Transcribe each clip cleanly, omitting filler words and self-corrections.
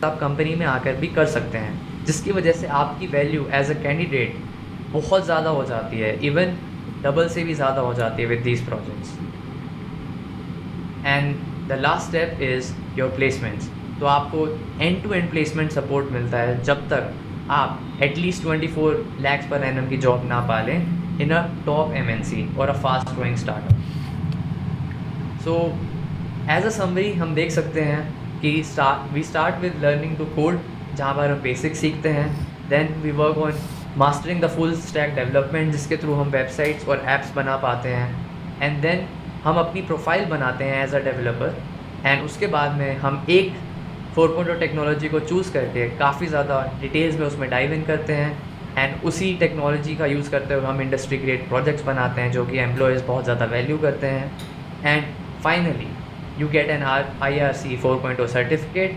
आप कंपनी में आकर भी कर सकते हैं, जिसकी वजह से आपकी वैल्यू एज अ कैंडिडेट बहुत ज़्यादा हो जाती है, इवन डबल से भी ज़्यादा हो जाती है with these projects. And the last step is your placements. तो आपको end to end placement support मिलता है जब तक आप एटलीस्ट 24 lakhs पर एनम की जॉब ना पा लें इन अ टॉप एमएनसी और a fast growing startup. So as a summary हम देख सकते हैं कि we start with learning to code, जहाँ पर हम बेसिक सीखते हैं। Then we work on mastering the full stack development, जिसके थ्रू हम वेबसाइट्स और एप्स बना पाते हैं। एंड देन हम अपनी प्रोफाइल बनाते हैं एज अ डेवलपर। एंड उसके बाद में हम एक 4.0 टेक्नोलॉजी को चूज़ करके काफ़ी ज़्यादा डिटेल्स में उसमें डाइव इन करते हैं। एंड उसी टेक्नोलॉजी का यूज़ करते हुए हम इंडस्ट्री ग्रेड प्रोजेक्ट्स बनाते हैं जो कि एम्प्लॉयज़ बहुत ज़्यादा वैल्यू करते हैं। And finally you get an IRC 4.0 certificate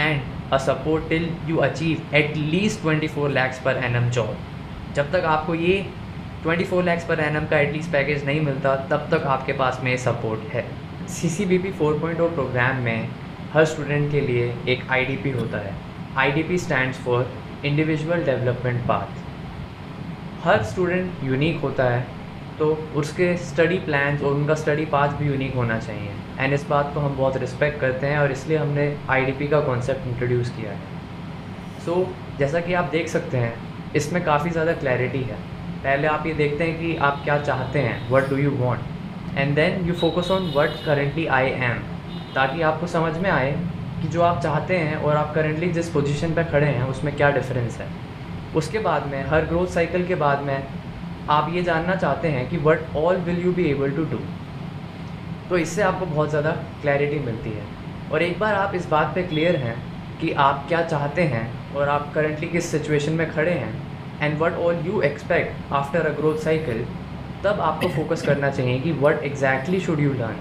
and a support till you achieve at least 24 lakhs per annum job। जब तक आपको ये 24 lakhs per annum का एटलीस्ट पैकेज नहीं मिलता, तब तक आपके पास में सपोर्ट है। CCBP 4.0 प्रोग्राम में हर स्टूडेंट के लिए एक IDP होता है। IDP stands for individual development path. Her student unique होता है, तो उसके स्टडी प्लान्स और उनका स्टडी पाथ भी यूनिक होना चाहिए। एंड इस बात को हम बहुत रिस्पेक्ट करते हैं और इसलिए हमने IDP का कॉन्सेप्ट इंट्रोड्यूस किया है। सो जैसा कि आप देख सकते हैं, इसमें काफ़ी ज़्यादा क्लैरिटी है। पहले आप ये देखते हैं कि आप क्या चाहते हैं, what do you want, and then you focus on what currently I am, ताकि आपको समझ में आए कि जो आप चाहते हैं और आप करंटली जिस पोजीशन पर खड़े हैं उसमें क्या डिफरेंस है। उसके बाद में हर ग्रोथ साइकिल के बाद में आप ये जानना चाहते हैं कि what all will you be able to do. तो इससे आपको बहुत ज़्यादा क्लैरिटी मिलती है। और एक बार आप इस बात पे क्लियर हैं कि आप क्या चाहते हैं और आप करंटली किस सिचुएशन में खड़े हैं and what all you expect after a growth cycle, तब आपको फोकस करना चाहिए कि what exactly should you learn.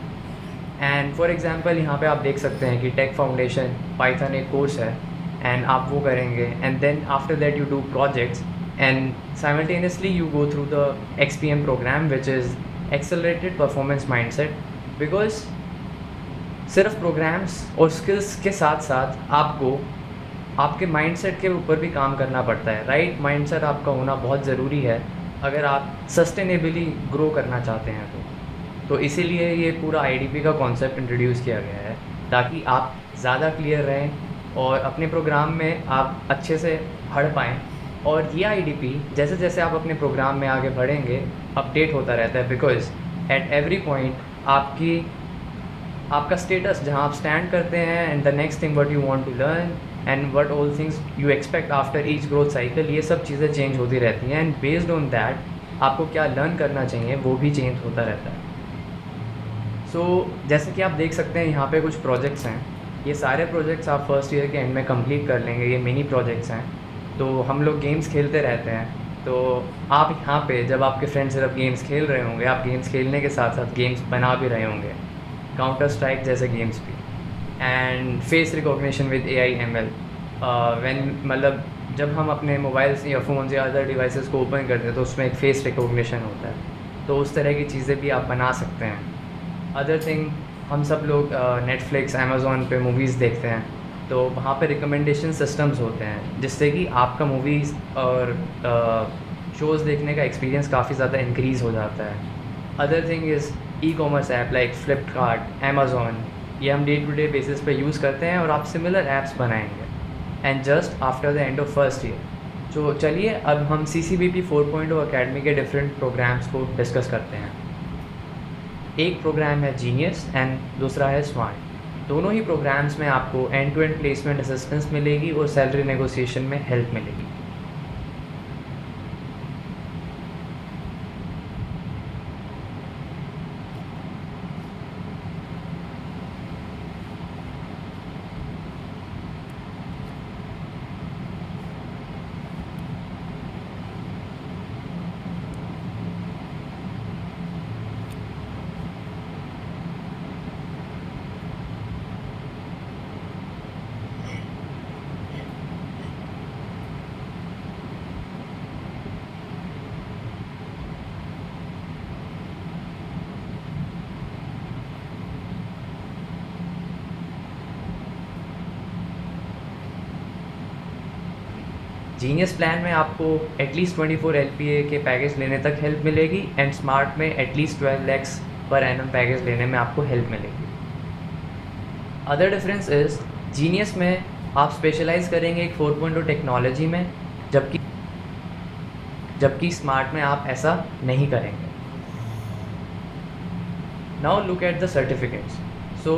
And for example यहाँ पे आप देख सकते हैं कि टेक फाउंडेशन पाइथन एक कोर्स है एंड आप वो करेंगे। And then after that you do projects and simultaneously you go through the XPM program, which is accelerated performance mindset, because सिर्फ प्रोग्राम्स और स्किल्स के साथ साथ आपको आपके माइंडसेट के ऊपर भी काम करना पड़ता है। राइट माइंडसेट आपका होना बहुत ज़रूरी है अगर आप सस्टेनेबली ग्रो करना चाहते हैं तो इसीलिए ये पूरा IDP का कॉन्सेप्ट इंट्रोड्यूस किया गया है, ताकि आप ज़्यादा क्लियर रहें और अपने प्रोग्राम में आप अच्छे से पढ़ पाएँ। और ये IDP जैसे जैसे आप अपने प्रोग्राम में आगे बढ़ेंगे अपडेट होता रहता है, बिकॉज एट एवरी पॉइंट आपका स्टेटस जहाँ आप स्टैंड करते हैं and the next thing what you want to learn and what all things you expect after each growth cycle, ये सब चीज़ें चेंज होती रहती हैं। एंड बेस्ड ऑन दैट आपको क्या लर्न करना चाहिए वो भी चेंज होता रहता है। सो जैसे कि आप देख सकते हैं यहाँ पे कुछ प्रोजेक्ट्स हैं। ये सारे प्रोजेक्ट्स आप फर्स्ट ईयर के एंड में कंप्लीट कर लेंगे। ये मिनी प्रोजेक्ट्स हैं। तो हम लोग गेम्स खेलते रहते हैं, तो आप यहाँ पे जब आपके फ्रेंड्स सिर्फ गेम्स खेल रहे होंगे, आप गेम्स खेलने के साथ साथ गेम्स बना भी रहे होंगे, काउंटर स्ट्राइक जैसे गेम्स भी। And face recognition with AI ML, मतलब जब हम अपने मोबाइल्स या फ़ोन्स या अदर डिवाइसेस को ओपन करते हैं तो उसमें एक फ़ेस रिकॉग्निशन होता है, तो उस तरह की चीज़ें भी आप बना सकते हैं। अदर थिंग, हम सब लोग नेटफ्लिक्स अमेज़ॉन पे मूवीज़ देखते हैं, तो वहाँ पे रिकमेंडेशन सिस्टम्स होते हैं जिससे कि आपका मूवीज़ और शोज़ देखने का एक्सपीरियंस काफ़ी ज़्यादा इंक्रीज़ हो जाता है। Other thing is e-commerce app like Flipkart, Amazon, ये हम डे टू डे बेसिस पे यूज़ करते हैं और आप सिमिलर ऐप्स बनाएंगे। And just after the end of first year, तो चलिए अब हम CCBP 4.0 अकेडमी के डिफरेंट प्रोग्राम्स को डिस्कस करते हैं। एक प्रोग्राम है जीनियस एंड दूसरा है स्मार्ट। दोनों ही प्रोग्राम्स में आपको end to end placement assistance मिलेगी और सैलरी नेगोशिएशन में हेल्प मिलेगी। जीनियस प्लान में आपको एटलीस्ट 24 LPA के पैकेज लेने तक हेल्प मिलेगी एंड स्मार्ट में at least 12 lakhs per annum package लेने में आपको हेल्प मिलेगी। अदर डिफरेंस इज़ जीनियस में आप स्पेशलाइज करेंगे एक 4.0 टेक्नोलॉजी में, जबकि स्मार्ट में आप ऐसा नहीं करेंगे। Now look at the certificates. So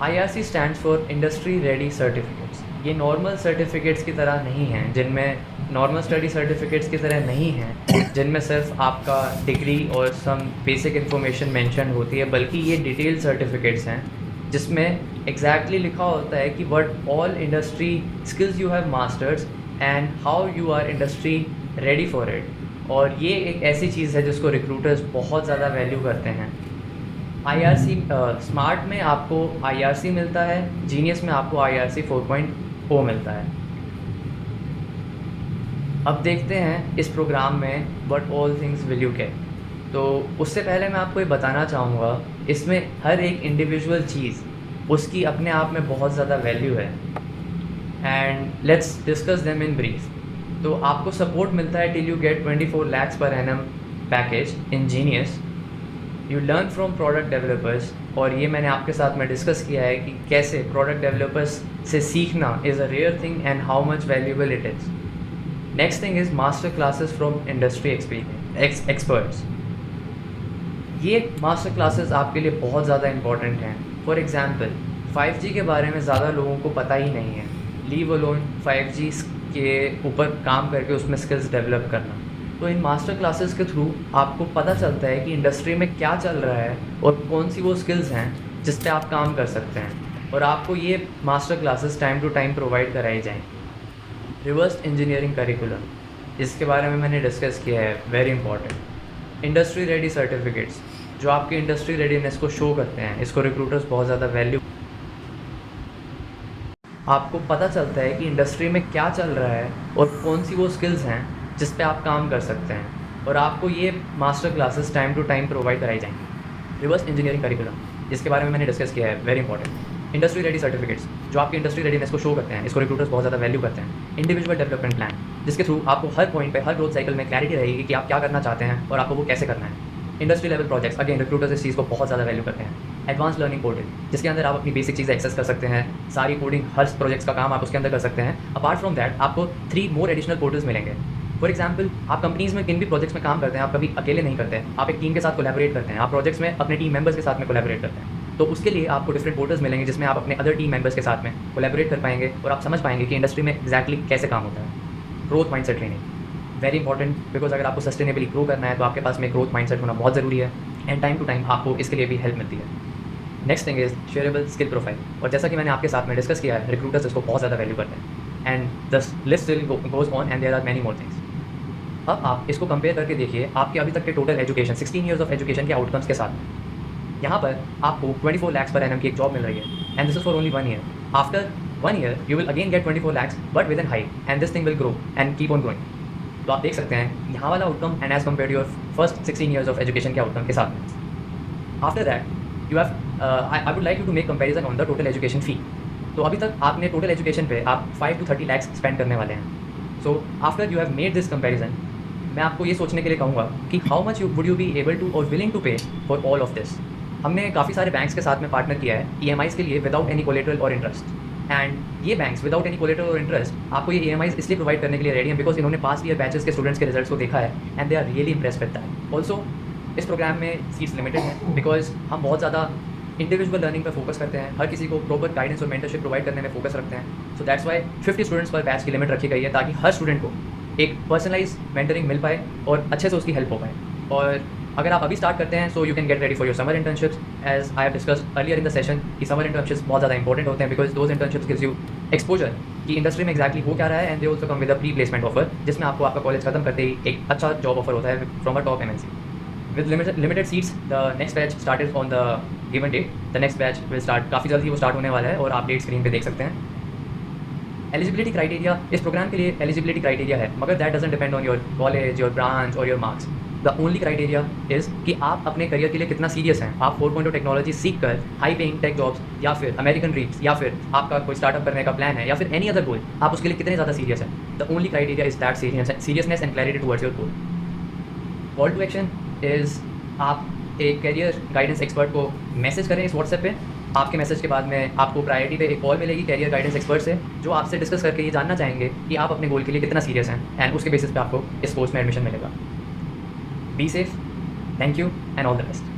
IRC stands for industry ready certificates. ये नॉर्मल सर्टिफिकेट्स की तरह नहीं हैं, जिनमें नॉर्मल स्टडी सर्टिफिकेट्स की तरह नहीं हैं, जिनमें सिर्फ आपका डिग्री और सम बेसिक इन्फॉर्मेशन मेंशन होती है, बल्कि ये डिटेल सर्टिफिकेट्स हैं जिसमें एग्जैक्टली लिखा होता है कि what all industry skills you have masters and how you our industry ready for it. और ये एक ऐसी चीज़ है जिसको रिक्रूटर्स बहुत ज़्यादा वैल्यू करते हैं। IRC स्मार्ट में आपको IRC मिलता है, जीनियस में आपको IRC 4.0 मिलता है। अब देखते हैं इस प्रोग्राम में what all things will you get. तो उससे पहले मैं आपको ये बताना चाहूँगा, इसमें हर एक इंडिविजुअल चीज़ उसकी अपने आप में बहुत ज़्यादा वैल्यू है and let's discuss them in brief. तो आपको सपोर्ट मिलता है till you get 24 lakhs per annum package in genius. You learn from product developers, और ये मैंने आपके साथ में डिस्कस किया है कि कैसे प्रोडक्ट डेवलपर्स से सीखना is a rare thing and how much valuable it is. Next thing is master classes from industry experts. ये मास्टर क्लासेस आपके लिए बहुत ज़्यादा इंपॉर्टेंट हैं। फॉर एग्ज़ाम्पल 5G के बारे में ज़्यादा लोगों को पता ही नहीं है, लीव अलोन 5G के ऊपर काम करके उसमें स्किल्स डेवलप करना। तो इन मास्टर क्लासेस के थ्रू आपको पता चलता है कि इंडस्ट्री में क्या चल रहा है और कौन सी वो स्किल्स हैं जिस पे आप काम कर सकते हैं, और आपको ये master classes time to time provide कराई जाएँ। रिवर्स इंजीनियरिंग करिकुलम, इसके बारे में मैंने डिस्कस किया है, very important. Industry ready certificates जो आपकी इंडस्ट्री रेडीनेस को शो करते हैं, इसको रिक्रूटर्स बहुत ज़्यादा वैल्यू। आपको पता चलता है कि इंडस्ट्री में क्या चल रहा है और कौन सी वो स्किल्स हैं जिस पे आप काम कर सकते हैं, और आपको ये master classes time to time provide कराई जाएंगी। रिवर्स इंजीनियरिंग करिकुलम, जिसके बारे में मैंने डिस्कस किया है, very important. Industry ready certificates जो आपकी इंडस्ट्री रेडीनेस को शो करते हैं, इसको रिक्रूटर्स बहुत ज़्यादा वैल्यू करते हैं। इंडिविजुअल डेवलपमेंट प्लान, जिसके थ्रू आपको हर पॉइंट पे, हर ग्रोथ साइकिल में क्लैरिटी रहेगी कि आप क्या करना चाहते हैं और आपको वो कैसे करना है। Industry level projects, again recruiters इस चीज़ को बहुत ज़्यादा वैल्यू करते हैं। एडवांस लर्निंग पोर्टल, जिसके अंदर आप अपनी बेसिक चीज़ें एक्सेस कर सकते हैं, सारी कोडिंग, हर प्रोजेक्ट्स का काम आप उसके अंदर कर सकते हैं। अपार्ट फ्रॉम दैट आपको 3 मोर एडिशनल पोर्टल्स मिलेंगे। फॉर एग्जाम्पल, आप कंपनीज़ में किन भी प्रोजेक्ट्स में काम करते हैं, आप कभी अकेले नहीं करते हैं, आप एक टीम के साथ कोलैबोरेट करते हैं, आप प्रोजेक्ट्स में अपने टीम मेंबर्स के साथ में कोलैबोरेट करते हैं। तो उसके लिए आपको डिफरेंट पोर्टल्स मिलेंगे जिसमें आप अपने अदर टीम मेंबर्स के साथ में कोलैबोरेट कर पाएंगे और आप समझ पाएंगे कि इंडस्ट्री में एक्जैक्टली कैसे काम होता है। Growth mindset training, very important, because अगर आपको सस्टेनेबली ग्रो करना है तो आपके पास में ग्रोथ माइंडसेट होना बहुत ज़रूरी है एंड टाइम टू टाइम आपको इसके लिए भी हेल्प मिलती है। Next thing is shareable skill profile, और जैसा कि मैंने आपके साथ में डिस्कस किया है, रिक्रूटर्स इसको बहुत ज़्यादा वैल्यू करते हैं and the list still goes on and there are many more things. अब आप इसको कंपेयर करके देखिए आपके अभी तक के total education, 16 years of education के आउटकम्स के साथ। यहाँ पर आपको 24 lakhs पर एनम की एक जॉब मिल रही है and this is for only 1 year. After 1 year you will again get 24 lakhs but with an height and this thing will grow and keep on growing. तो आप देख सकते हैं यहाँ वाला outcome and as compare to your first 16 years of education के outcome के साथ। After that you have I would like you to make comparison on the total education फी। तो अभी तक आपने टोटल एजुकेशन पे आप 5 to 30 lakhs स्पेंड करने वाले हैं। So after you have made this comparison, मैं आपको ये सोचने के लिए कहूँगा कि how much would you be able to और willing to pay for all of this. हमने काफ़ी सारे बैंक्स के साथ में पार्टनर किया है EMIs के लिए विदाउट एनी कोलेटरल और इंटरेस्ट, एंड ये बैंक्स विदाउट एनी कोलेटरल और इंटरेस्ट आपको ये EMIs इसलिए प्रोवाइड करने के लिए रेडी हैं बिकॉज इन्होंने पास्ट ईयर बैचेस के स्टूडेंट्स के रिजल्ट्स को देखा है and they are really impressed with that. Also इस प्रोग्राम में सीट्स लिमिटेड हैं बिकॉज हम बहुत ज़्यादा इंडिविजुअल लर्निंग पर फोकस करते हैं, हर किसी को प्रॉपर गाइडेंस और मेंटरशिप प्रोवाइड करने में फोकस रखते हैं। सो दैट्स वाई 50 स्टूडेंट्स पर बैच की लिमिट रखी गई है ताकि हर स्टूडेंट को एक पर्सनलाइज मेंटरिंग मिल पाए और अच्छे से उसकी हेल्प हो पाए। और अगर आप अभी स्टार्ट करते हैं so you can get ready for your summer internships, as I have discussed earlier in the session कि समर इंटर्नशिप्स बहुत ज़्यादा इंपॉर्टेंट होते हैं because those internships gives you exposure कि इंडस्ट्री में एक्जैक्टली हो क्या रहा है and they also come with a pre placement offer, जिसमें आपको आपका कॉलेज खत्म करते ही एक अच्छा जॉब ऑफर होता है from a top MNC। With limited seats, the next batch started on the given date. The next batch will start काफ़ी जल्दी वो स्टार्ट होने वाला है और आप डेट स्क्रीन पे देख सकते हैं। एलिजिबिलिटी क्राइटेरिया, इस प्रोग्राम के लिए एलिजिबिलिटी क्राइटेरिया है मगर that doesn't depend on your college, your branch और your marks. The only criteria is कि आप अपने करियर के लिए कितना सीरियस हैं। आप 4.0 टेक्नोलॉजी सीख कर हाई पेइंग टेक जॉब्स या फिर अमेरिकन ड्रीम्स या फिर आपका कोई स्टार्टअप करने का प्लान है या फिर एनी अदर गोल, आप उसके लिए कितने ज़्यादा सीरियस हैं। The only criteria is that seriousness and clarity towards your goal. Call to action is आप एक करियर गाइडेंस एक्सपर्ट को मैसेज करें इस व्हाट्सएप पे। आपके मैसेज के बाद में आपको प्रायोरिटी पे एक कॉल मिलेगी करियर गाइडेंस एक्सपर्ट से, जो आपसे डिस्कस करके ये जानना चाहेंगे कि आप अपने गोल के लिए कितना सीरियस हैं, एंड उसके बेसिस पे आपको इस कोर्स में एडमिशन मिलेगा। Be safe, thank you and all the best.